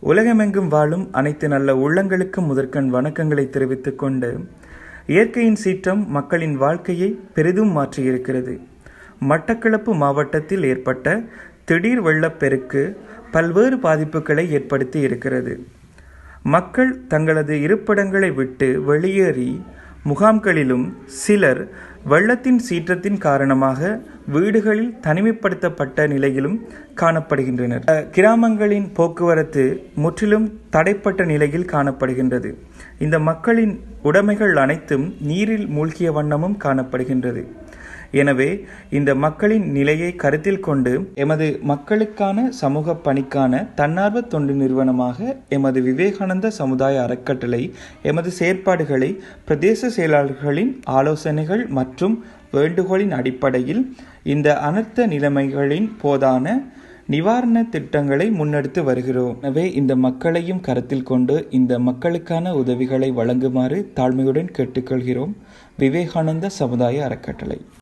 உலகமெங்கும் வாழும் அனைத்து நல்ல உள்ளங்களுக்கும் முதற்கண் வணக்கங்களை தெரிவித்துக் கொண்டு, இயற்கையின் சீற்றம் மக்களின் வாழ்க்கையை பெரிதும் மாற்றியிருக்கிறது. மட்டக்களப்பு மாவட்டத்தில் ஏற்பட்ட திடீர் வெள்ளப்பெருக்கு பல்வேறு பாதிப்புகளை ஏற்படுத்தி இருக்கிறது. மக்கள் தங்களது இருப்பிடங்களை விட்டு வெளியேறி முகாம்களிலும், சிலர் வெள்ளத்தின் சீற்றத்தின் காரணமாக வீடுகளில் தனிமைப்படுத்தப்பட்ட நிலையிலும் காணப்படுகின்றனர். கிராமங்களின் போக்குவரத்து முற்றிலும் தடைப்பட்ட நிலையில் காணப்படுகின்றது. இந்த மக்களின் உடைமைகள் அனைத்தும் நீரில் மூழ்கிய வண்ணமும் காணப்படுகின்றது. எனவே இந்த மக்களின் நிலையை கருத்தில் கொண்டு எமது மக்களுக்கான சமூக பணிக்கான தன்னார்வ தொண்டு நிறுவனமாக எமது விவேகானந்த சமுதாய அறக்கட்டளை எமது செயற்பாடுகளை பிரதேச செயலாளர்களின் ஆலோசனைகள் மற்றும் வேண்டுகோளின் அடிப்படையில் இந்த அனர்த்த நிலைமைகளின் போதான நிவாரண திட்டங்களை முன்னெடுத்து வருகிறோம். எனவே இந்த மக்களையும் கருத்தில் கொண்டு இந்த மக்களுக்கான உதவிகளை வழங்குமாறு தாழ்மையுடன் கேட்டுக்கொள்கிறோம். விவேகானந்த சமுதாய அறக்கட்டளை.